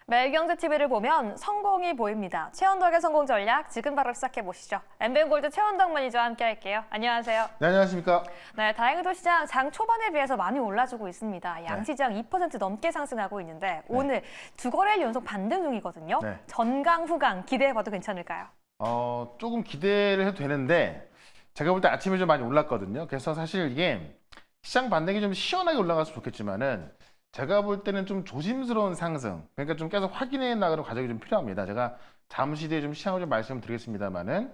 매일경제TV를 보면 성공이 보입니다. 최원덕의 성공 전략 지금 바로 시작해 보시죠. 엠비엔골드 최원덕 매니저와 함께 할게요. 안녕하세요. 네, 안녕하십니까. 네, 다행히도 시장 장 초반에 비해서 많이 올라주고 있습니다. 양시장 2% 넘게 상승하고 있는데 오늘 두 거래일 연속 반등 중이거든요. 네. 전강 후강 기대해봐도 괜찮을까요? 조금 기대를 해도 되는데 제가 볼 때 아침에 좀 많이 올랐거든요. 그래서 사실 이게 시장 반등이 좀 시원하게 올라갔으면 좋겠지만은 제가 볼 때는 좀 조심스러운 상승, 그러니까 좀 계속 확인해 나가는 과정이 좀 필요합니다. 제가 잠시 뒤에 좀 시장을 좀 말씀드리겠습니다만은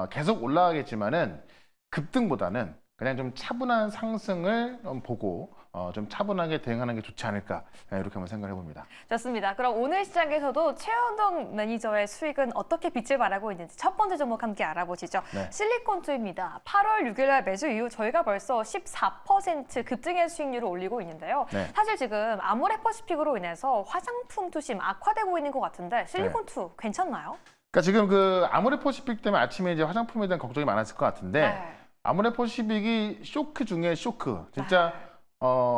계속 올라가겠지만은 급등보다는 그냥 좀 차분한 상승을 보고 좀 차분하게 대응하는 게 좋지 않을까 이렇게 한번 생각해 봅니다. 좋습니다. 그럼 오늘 시장에서도 최원덕 매니저의 수익은 어떻게 빛을 발하고 있는지 첫 번째 종목 함께 알아보시죠. 네. 실리콘투입니다. 8월 6일 날 매수 이후 저희가 벌써 14% 급등의 수익률을 올리고 있는데요. 네. 사실 지금 아모레퍼시픽으로 인해서 화장품 투심 악화되고 있는 것 같은데 실리콘투 괜찮나요? 그러니까 지금 그 아모레퍼시픽 때문에 아침에 이제 화장품에 대한 걱정이 많았을 것 같은데 네. 아모레퍼시픽이 쇼크 중에 쇼크, 진짜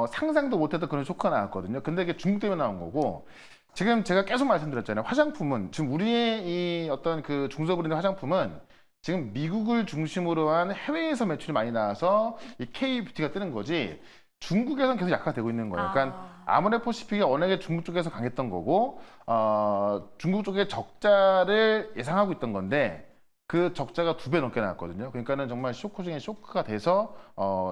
상상도 못했던 그런 쇼크가 나왔거든요. 근데 이게 중국 때문에 나온 거고, 지금 제가 계속 말씀드렸잖아요. 화장품은 지금 우리의 이 어떤 그 중소브랜드 화장품은 지금 미국을 중심으로 한 해외에서 매출이 많이 나와서 이 K뷰티가 뜨는 거지, 중국에서는 계속 약화되고 있는 거예요. 그러니까 아모레퍼시픽이 워낙에 중국 쪽에서 강했던 거고, 중국 쪽에 적자를 예상하고 있던 건데 그 적자가 2배 넘게 나왔거든요. 그러니까는 정말 쇼크 중에 쇼크가 돼서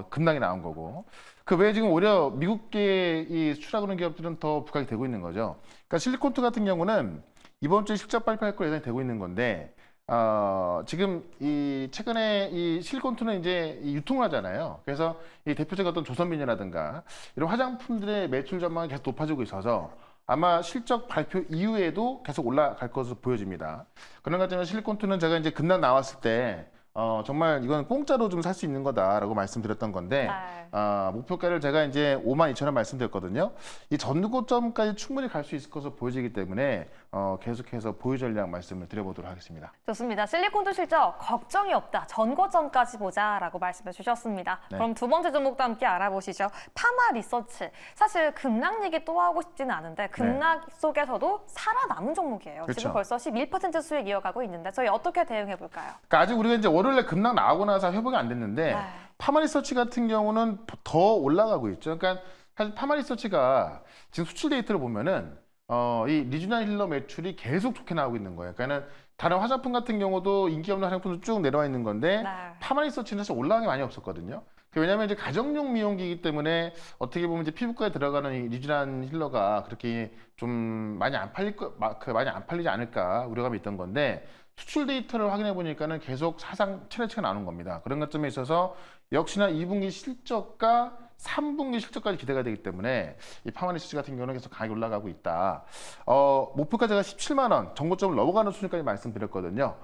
급락이 나온 거고, 그 외에 지금 오히려 미국계 이 수출하고 있는 기업들은 더 부각이 되고 있는 거죠. 그러니까 실리콘투 같은 경우는 이번 주에 실적 발표할 걸 예상이 되고 있는 건데, 지금 이 최근에 이 실리콘투는 이제 이 유통을 하잖아요. 그래서 이 대표적 어떤 조선비니라든가 이런 화장품들의 매출 전망이 계속 높아지고 있어서 아마 실적 발표 이후에도 계속 올라갈 것으로 보여집니다. 그런 것 같지만 실리콘투는 제가 이제 급락 나왔을 때 정말 이건 공짜로 좀 살 수 있는 거다라고 말씀드렸던 건데, 목표가를 제가 이제 52,000원 말씀드렸거든요. 이 전고점까지 충분히 갈 수 있을 것으로 보여지기 때문에 계속해서 보유 전략 말씀을 드려보도록 하겠습니다. 좋습니다. 실리콘투 실적 걱정이 없다. 전고점까지 보자라고 말씀해 주셨습니다. 네. 그럼 두 번째 종목도 함께 알아보시죠. 파마 리서치. 사실 급락 얘기 또 하고 싶지는 않은데 급락 속에서도 살아남은 종목이에요. 그렇죠. 지금 벌써 11% 수익 이어가고 있는데 저희 어떻게 대응해 볼까요? 그러니까 아직 우리가 이제 월요일에 급락 나오고 나서 회복이 안 됐는데 파마리서치 같은 경우는 더 올라가고 있죠. 그러니까 사실 파마리서치가 지금 수출 데이터를 보면은 이 리주나 힐러 매출이 계속 좋게 나오고 있는 거예요. 그러니까는 다른 화장품 같은 경우도 인기 없는 화장품도 쭉 내려와 있는 건데 파마리서치는 사실 올라간 게 많이 없었거든요. 왜냐하면 이제 가정용 미용기이기 때문에 어떻게 보면 이제 피부과에 들어가는 이 리주난 힐러가 그렇게 좀 많이 안 팔리지 않을까 우려감이 있던 건데, 수출 데이터를 확인해 보니까는 계속 사상 최대치가 나오는 겁니다. 그런 것점에 있어서 역시나 2분기 실적과 3분기 실적까지 기대가 되기 때문에 이 파마리서치 같은 경우는 계속 강하게 올라가고 있다. 목표가 제가 17만 원 정고점을 넘어가는 수준까지 말씀드렸거든요.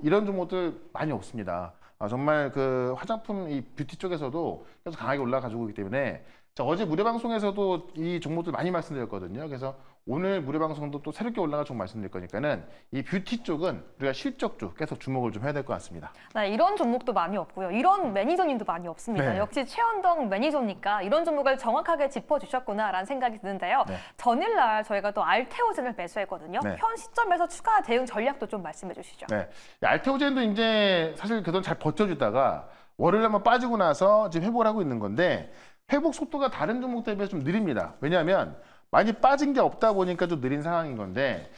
이런 종목들 많이 없습니다. 정말 그 화장품 이 뷰티 쪽에서도 계속 강하게 올라가지고 있기 때문에 어제 무료 방송에서도 이 종목들 많이 말씀드렸거든요. 그래서 오늘 무료 방송도 또 새롭게 올라갈 종목 말씀드릴 거니까는 이 뷰티 쪽은 우리가 실적주 계속 주목을 좀 해야 될 것 같습니다. 네, 이런 종목도 많이 없고요. 이런 매니저님도 많이 없습니다. 네. 역시 최원덕 매니저니까 이런 종목을 정확하게 짚어주셨구나라는 생각이 드는데요. 전일날 저희가 또 알테오젠을 매수했거든요. 현 시점에서 추가 대응 전략도 좀 말씀해 주시죠. 네, 알테오젠도 이제 사실 그동안 잘 버텨주다가 월요일에 한번 빠지고 나서 지금 회복을 하고 있는 건데, 회복 속도가 다른 종목 대비 좀 느립니다. 왜냐하면 많이 빠진 게 없다 보니까 좀 느린 상황인 건데,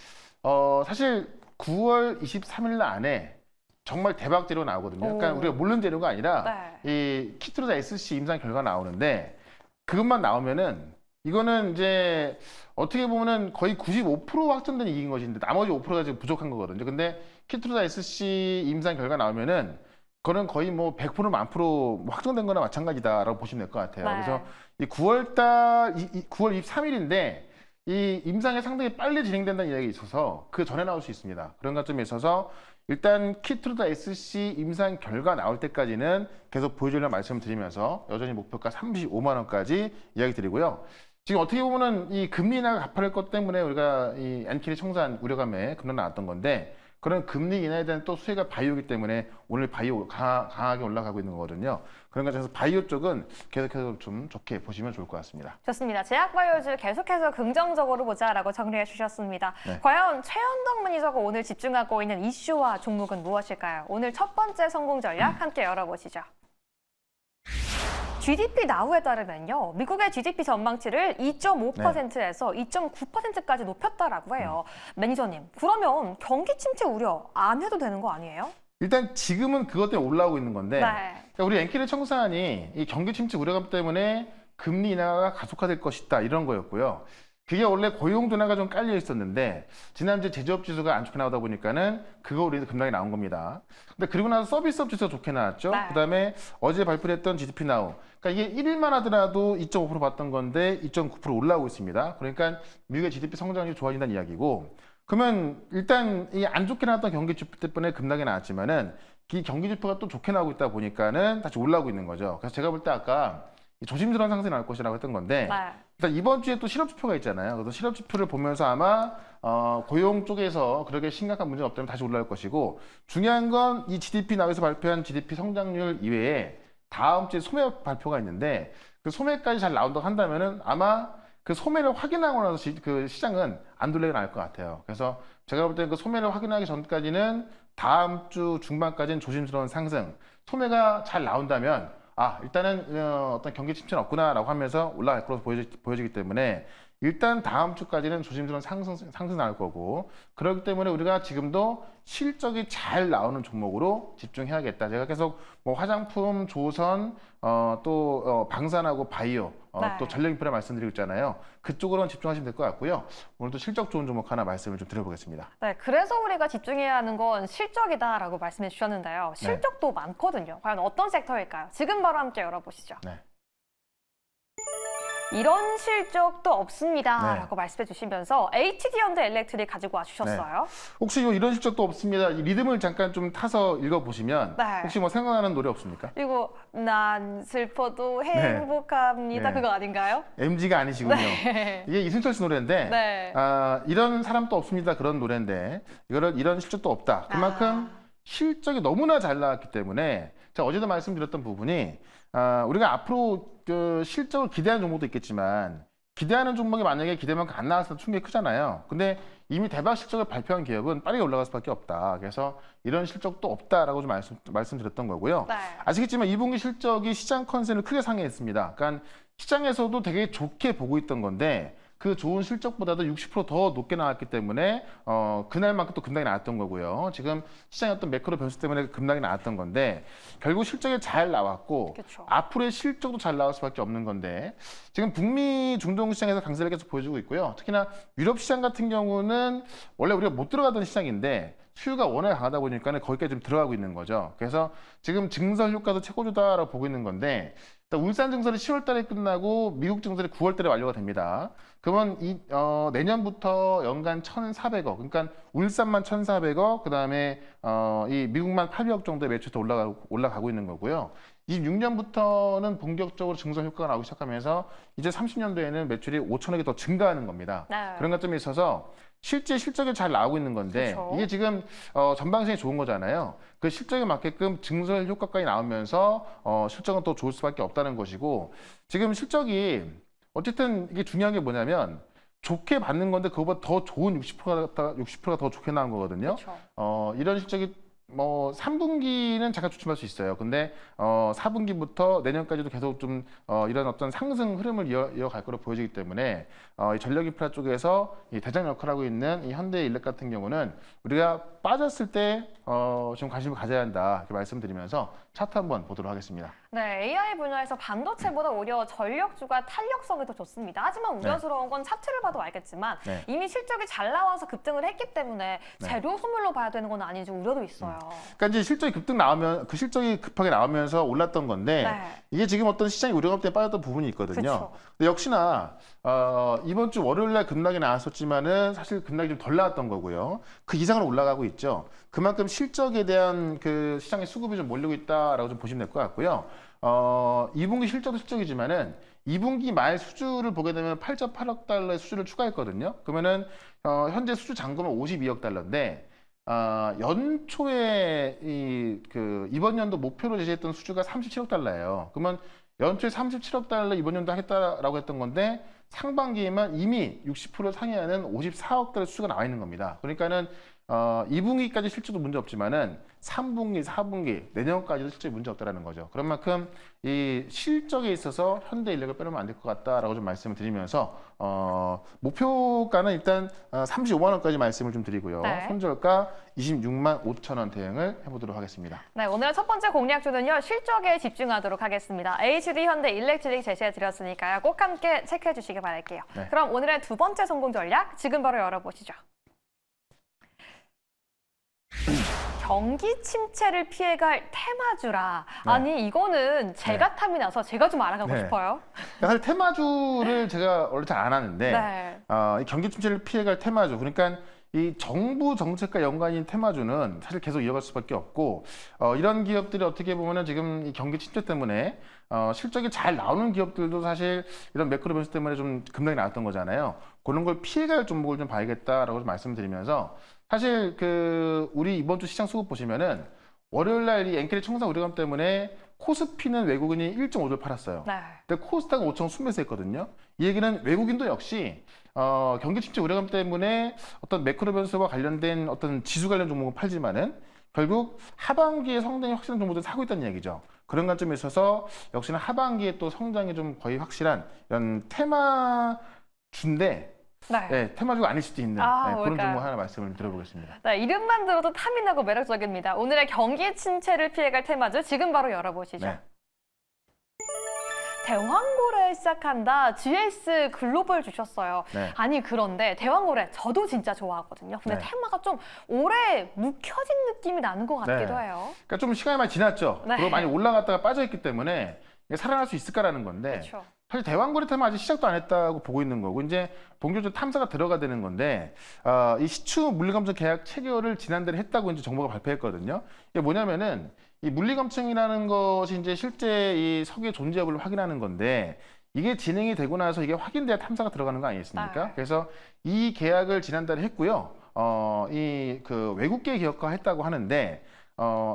사실 9월 23일 안에 정말 대박 재료 나오거든요. 그러니까 우리가 모르는 재료가 아니라 이 키트로자 SC 임상 결과 나오는데, 그것만 나오면은 이거는 이제 어떻게 보면은 거의 95% 확정된 이익인 것인데 나머지 5%가 지금 부족한 거거든요. 근데 키트로자 SC 임상 결과 나오면은 그거는 거의 뭐 100% 만 프로 확정된 거나 마찬가지다라고 보시면 될 것 같아요. 그래서 이 9월 23일인데 이 임상이 상당히 빨리 진행된다는 이야기가 있어서 그 전에 나올 수 있습니다. 그런 관점에 있어서 일단 키트로자 SC 임상 결과 나올 때까지는 계속 보여주려는 말씀을 드리면서 여전히 목표가 35만 원까지 이야기 드리고요. 지금 어떻게 보면은 이 금리 인하가 가파를 것 때문에 우리가 이 엔키리 청산 우려감에 급락 나왔던 건데, 그런 금리 인하에 대한 또 수혜가 바이오이기 때문에 오늘 바이오 강하게 올라가고 있는 거거든요. 그런 것에서 바이오 쪽은 계속해서 좀 좋게 보시면 좋을 것 같습니다. 좋습니다. 제약바이오주 계속해서 긍정적으로 보자라고 정리해 주셨습니다. 네. 과연 최현덕 매니저가 오늘 집중하고 있는 이슈와 종목은 무엇일까요? 오늘 첫 번째 성공 전략 함께 열어보시죠. GDP 나우에 따르면요, 미국의 GDP 전망치를 2.5%에서 2.9%까지 높였다라고 해요. 매니저님, 그러면 경기 침체 우려 안 해도 되는 거 아니에요? 일단 지금은 그것 때문에 올라오고 있는 건데 네. 그러니까 우리 엔케리 청산이 이 경기 침체 우려감 때문에 금리 인하가 가속화될 것이다 이런 거였고요. 그게 원래 고용 둔화가 좀 깔려 있었는데 지난주에 제조업 지수가 안 좋게 나오다 보니까는 그거 우리 급락이 나온 겁니다. 근데 그리고 나서 서비스업 지수가 좋게 나왔죠. 네. 그다음에 어제 발표했던 GDP 나우. 그러니까 이게 1일만 하더라도 2.5% 봤던 건데 2.9% 올라오고 있습니다. 그러니까 미국의 GDP 성장률이 좋아진다는 이야기고. 그러면 일단 이 안 좋게 나왔던 경기 지표 때문에 급락이 나왔지만은 이 경기 지표가 또 좋게 나오고 있다 보니까는 다시 올라오고 있는 거죠. 그래서 제가 볼 때 아까 조심스러운 상승이 나올 것이라고 했던 건데 네. 일단 이번 주에 또 실업 지표가 있잖아요. 그래서 실업 지표를 보면서 아마 고용 쪽에서 그렇게 심각한 문제가 없다면 다시 올라올 것이고 중요한 건 이 GDP 나와서 발표한 GDP 성장률 이외에 다음 주에 소매 발표가 있는데 그 소매까지 잘 나온다고 한다면은 아마 그 소매를 확인하고 나서 그 시장은 안 돌리게 나올 것 같아요. 그래서 제가 볼 때 그 소매를 확인하기 전까지는 다음 주 중반까지는 조심스러운 상승. 소매가 잘 나온다면 일단은 어떤 경기 침체는 없구나라고 하면서 올라갈 것으로 보여지기 때문에 일단 다음 주까지는 조심스러운 상승 나올 거고 그렇기 때문에 우리가 지금도 실적이 잘 나오는 종목으로 집중해야겠다. 제가 계속 뭐 화장품, 조선, 또 방산하고 바이오, 네. 또 전력인프라 말씀드리고 있잖아요. 그쪽으로는 집중하시면 될 것 같고요. 오늘도 실적 좋은 종목 하나 말씀을 좀 드려보겠습니다. 네, 그래서 우리가 집중해야 하는 건 실적이다라고 말씀해 주셨는데요. 실적도 많거든요. 과연 어떤 섹터일까요? 지금 바로 함께 열어보시죠. 네. 이런 실적도 없습니다라고 네. 말씀해 주시면서 HD현대 일렉트릭 가지고 와주셨어요. 혹시 이런 실적도 없습니다. 이 리듬을 잠깐 좀 타서 읽어보시면 네. 혹시 뭐 생각나는 노래 없습니까? 그리고 난 슬퍼도 행복합니다. 네. 그거 아닌가요? MG가 아니시군요. 네. 이게 이승철 씨 노래인데 네. 이런 사람도 없습니다. 그런 노래인데 이런 실적도 없다. 그만큼 실적이 너무나 잘 나왔기 때문에 제가 어제도 말씀드렸던 부분이 우리가 앞으로 그 실적을 기대하는 종목도 있겠지만 기대하는 종목이 만약에 기대만큼 안 나와서 충격이 크잖아요. 근데 이미 대박 실적을 발표한 기업은 빠르게 올라갈 수밖에 없다. 그래서 이런 실적도 없다라고 좀 말씀드렸던 거고요. 네. 아시겠지만 2분기 실적이 시장 컨센을 크게 상회했습니다. 그러니까 시장에서도 되게 좋게 보고 있던 건데 그 좋은 실적보다도 60% 더 높게 나왔기 때문에 그날만큼 또 급락이 나왔던 거고요. 지금 시장의 어떤 매크로 변수 때문에 급락이 나왔던 건데 결국 실적이 잘 나왔고 그쵸. 앞으로의 실적도 잘 나올 수밖에 없는 건데 지금 북미 중동 시장에서 강세를 계속 보여주고 있고요. 특히나 유럽 시장 같은 경우는 원래 우리가 못 들어가던 시장인데 수요가 워낙 강하다 보니까 거기까지 좀 들어가고 있는 거죠. 그래서 지금 증설 효과도 최고조다라고 보고 있는 건데 울산 증설이 10월 달에 끝나고 미국 증설이 9월 달에 완료가 됩니다. 그러면 내년부터 연간 1,400억, 그러니까 울산만 1,400억, 그다음에 이 미국만 800억 정도의 매출이 더 올라가고 있는 거고요. 26년부터는 본격적으로 증설 효과가 나오기 시작하면서 이제 30년도에는 매출이 5천억이 더 증가하는 겁니다. 네. 그런 것점에 있어서 실제 실적이 잘 나오고 있는 건데 그쵸. 이게 지금 전방성이 좋은 거잖아요. 그 실적에 맞게끔 증설 효과까지 나오면서 실적은 더 좋을 수밖에 없다는 것이고 지금 실적이 어쨌든 이게 중요한 게 뭐냐면 좋게 받는 건데 그거보다 더 좋은 60%가 더 좋게 나온 거거든요. 그쵸. 이런 실적이 뭐 3분기는 잠깐 주춤할 수 있어요. 근데 4분기부터 내년까지도 계속 좀 이런 어떤 상승 흐름을 이어갈 거로 보여지기 때문에 이 전력 인프라 쪽에서 이 대장 역할을 하고 있는 이 현대일렉 같은 경우는 우리가 빠졌을 때 좀 관심을 가져야 한다 이렇게 말씀드리면서 차트 한번 보도록 하겠습니다. 네, AI 분야에서 반도체보다 오히려 전력주가 탄력성이 더 좋습니다. 하지만 우려스러운 건 차트를 봐도 알겠지만 네. 이미 실적이 잘 나와서 급등을 했기 때문에 네. 재료 소멸로 봐야 되는 건 아닌지 우려도 있어요. 그러니까 이제 실적이 그 실적이 급하게 나오면서 올랐던 건데 네. 이게 지금 어떤 시장이 우려감 때문에 빠졌던 부분이 있거든요. 그쵸. 근데 역시나 이번 주 월요일날 급락이 나왔었지만은 사실 급락이 좀 덜 나왔던 거고요. 그 이상으로 올라가고 있죠. 그만큼 실적에 대한 그 시장의 수급이 좀 몰리고 있다라고 좀 보시면 될 것 같고요. 2분기 실적도 실적이지만은 2분기 말 수주를 보게 되면 8.8억 달러의 수주를 추가했거든요. 그러면은 현재 수주 잔금은 52억 달러인데 연초에 이번 연도 목표로 제시했던 수주가 37억 달러예요. 그러면 연초에 37억 달러 이번 연도 하겠다라고 했던 건데 상반기에만 이미 60% 상회하는 54억 달러 수주가 나와 있는 겁니다. 그러니까는 2분기까지 실제도 문제 없지만은 3분기, 4분기, 내년까지도 실제 문제 없다라는 거죠. 그런 만큼 이 실적에 있어서 현대인력을 빼놓으면 안 될 것 같다라고 좀 말씀을 드리면서 목표가는 일단 35만 원까지 말씀을 좀 드리고요. 네. 손절가 26만 5천 원 대응을 해보도록 하겠습니다. 네, 오늘 첫 번째 공략주는요, 실적에 집중하도록 하겠습니다. HD 현대 일렉트릭 제시해 드렸으니까요. 꼭 함께 체크해 주시기 바랄게요. 네. 그럼 오늘의 두 번째 성공 전략 지금 바로 열어보시죠. 경기 침체를 피해갈 테마주라. 네. 아니 이거는 제가 탐이 나서 제가 좀 알아가고 네. 싶어요. 사실 테마주를 제가 원래 잘 안 하는데 네. 이 경기 침체를 피해갈 테마주, 그러니까 이 정부 정책과 연관인 테마주는 사실 계속 이어갈 수밖에 없고 이런 기업들이 어떻게 보면은 지금 이 경기 침체 때문에 실적이 잘 나오는 기업들도 사실 이런 매크로 변수 때문에 좀 급락이 나왔던 거잖아요. 그런 걸 피해갈 종목을 좀 봐야겠다라고 좀 말씀드리면서 사실 우리 이번 주 시장 수급 보시면은 월요일 날 이 엔캐리 청산 우려감 때문에 코스피는 외국인이 1.5조를 팔았어요. 네. 근데 코스닥은 5천 순매수했거든요. 이 얘기는 외국인도 역시 경기 침체 우려감 때문에 어떤 매크로 변수와 관련된 어떤 지수 관련 종목은 팔지만은 결국 하반기에 성장이 확실한 종목들 사고 있다는 얘기죠. 그런 관점에 있어서 역시나 하반기에 또 성장이 좀 거의 확실한 이런 테마주인데 네. 네, 테마주가 아닐 수도 있는 그런 뭘까요? 종목 하나 말씀을 드려보겠습니다. 네, 이름만 들어도 탐이 나고 매력적입니다. 오늘의 경기 침체를 피해갈 테마주 지금 바로 열어보시죠. 네. 대왕고래 시작한다. GS 글로벌 주셨어요. 네. 아니 그런데 대왕고래 저도 진짜 좋아하거든요. 근데 네. 테마가 좀 오래 묵혀진 느낌이 나는 것 같기도 네. 해요. 그러니까 좀 시간이 많이 지났죠. 네. 그리고 많이 올라갔다가 빠져있기 때문에 이게 살아날 수 있을까라는 건데 그렇죠. 사실 대왕거래 테마 아직 시작도 안 했다고 보고 있는 거고 이제 본격적으로 탐사가 들어가 되는 건데 이 시추 물리검증 계약 체결을 지난달에 했다고 이제 정부가 발표했거든요. 이게 뭐냐면은 이 물리검증이라는 것이 이제 실제 이 석유의 존재 여부를 확인하는 건데 이게 진행이 되고 나서 이게 확인돼야 탐사가 들어가는 거 아니겠습니까? 네. 그래서 이 계약을 지난달에 했고요. 외국계 기업과 했다고 하는데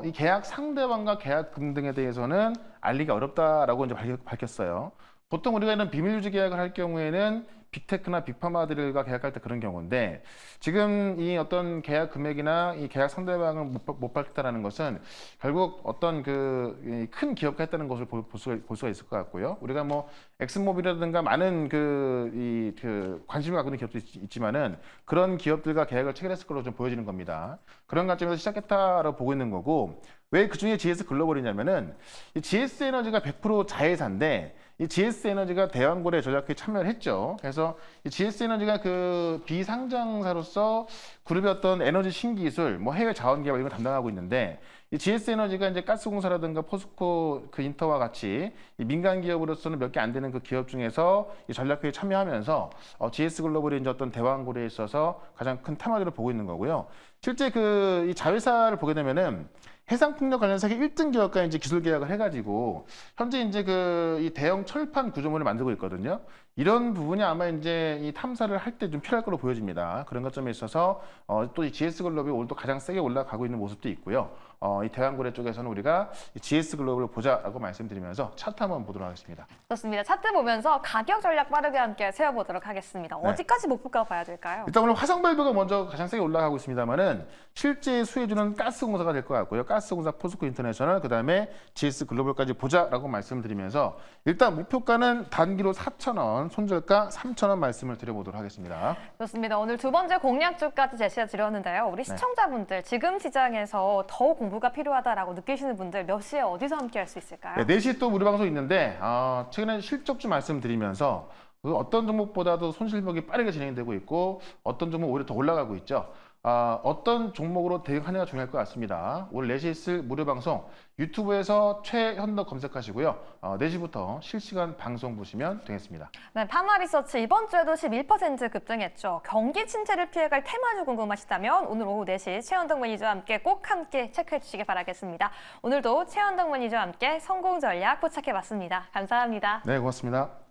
이 계약 상대방과 계약금 등에 대해서는 알리기 어렵다라고 이제 밝혔어요. 보통 우리가 이런 비밀 유지 계약을 할 경우에는 빅테크나 빅파마들과 계약할 때 그런 경우인데 지금 이 어떤 계약 금액이나 이 계약 상대방을 못 밝혔다는 것은 결국 어떤 큰 기업과 했다는 것을 볼 수가 있을 것 같고요. 우리가 뭐 엑슨모빌이라든가 많은 관심을 갖고 있는 기업도 있지만은 그런 기업들과 계약을 체결했을 걸로 좀 보여지는 겁니다. 그런 관점에서 시작했다라고 보고 있는 거고 왜 그중에 GS 글로벌이냐면은 이 GS 에너지가 100% 자회사인데 이 GS 에너지가 대왕거래 전략회의에 참여를 했죠. 그래서 이 GS 에너지가 비상장사로서 그룹의 어떤 에너지 신기술, 뭐 해외 자원 개발 이런 걸 담당하고 있는데 이 GS 에너지가 이제 가스공사라든가 포스코 인터와 같이 이 민간 기업으로서는 몇 개 안 되는 그 기업 중에서 이 전략회의에 참여하면서 GS 글로벌이 이제 어떤 대왕거래에 있어서 가장 큰 테마주를 보고 있는 거고요. 실제 이 자회사를 보게 되면은 해상풍력 관련 세계 1등 기업과 이제 기술 계약을 해가지고 현재 이제 이 대형 철판 구조물을 만들고 있거든요. 이런 부분이 아마 이제 이 탐사를 할 때 좀 필요할 거로 보여집니다. 그런 것점에 있어서 또 이 GS 글로벌이 오늘도 가장 세게 올라가고 있는 모습도 있고요. 이 대왕거래 쪽에서는 우리가 이 GS 글로벌을 보자라고 말씀드리면서 차트 한번 보도록 하겠습니다. 좋습니다. 차트 보면서 가격 전략 빠르게 함께 세워보도록 하겠습니다. 네. 어디까지 목표가 봐야 될까요? 일단 오늘 화성발표가 먼저 가장 세게 올라가고 있습니다만은 실제 수혜주는 가스공사가 될 것 같고요. 가스공사 포스코 인터내셔널 그다음에 GS 글로벌까지 보자라고 말씀드리면서 일단 목표가는 단기로 4,000원, 손절가 3,000원 말씀을 드려보도록 하겠습니다. 좋습니다. 오늘 두 번째 공략주까지 제시해 드렸는데요. 우리 시청자분들 지금 시장에서 더 공부가 필요하다라고 느끼시는 분들 몇 시에 어디서 함께 할 수 있을까요? 네, 4시에 또 우리 방송 있는데 최근에 실적 좀 말씀드리면서 어떤 종목보다도 손실벽이 빠르게 진행되고 있고 어떤 종목 오히려 더 올라가고 있죠. 어떤 종목으로 대응하느냐가 중요할 것 같습니다. 오늘 4시에 있을 무료 방송 유튜브에서 최현덕 검색하시고요. 4시부터 실시간 방송 보시면 되겠습니다. 네, 파마리서치 이번 주에도 11% 급등했죠. 경기 침체를 피해갈 테마주 궁금하시다면 오늘 오후 4시 최현덕 매니저와 함께 꼭 함께 체크해 주시기 바라겠습니다. 오늘도 최현덕 매니저와 함께 성공 전략 포착해 봤습니다. 감사합니다. 네, 고맙습니다.